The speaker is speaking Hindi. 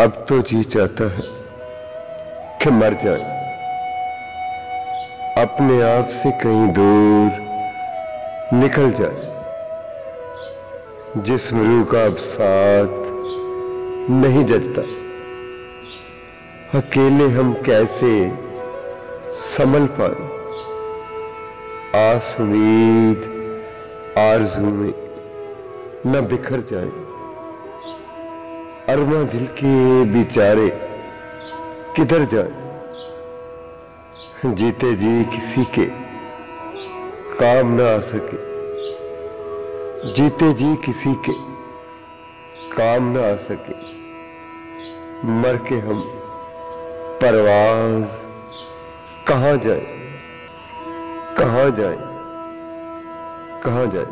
अब तो जी चाहता है कि मर जाए, अपने आप से कहीं दूर निकल जाए। जिस्म रूह का अब साथ नहीं जचता, अकेले हम कैसे संभल पाए। आस उम्मीद आरज़ू में न बिखर जाए, अरमा दिल के बेचारे किधर जाए। जीते जी किसी के काम ना आ सके, जीते जी किसी के काम ना आ सके। मर के हम परवाज कहां जाए, कहां जाए, कहां जाए।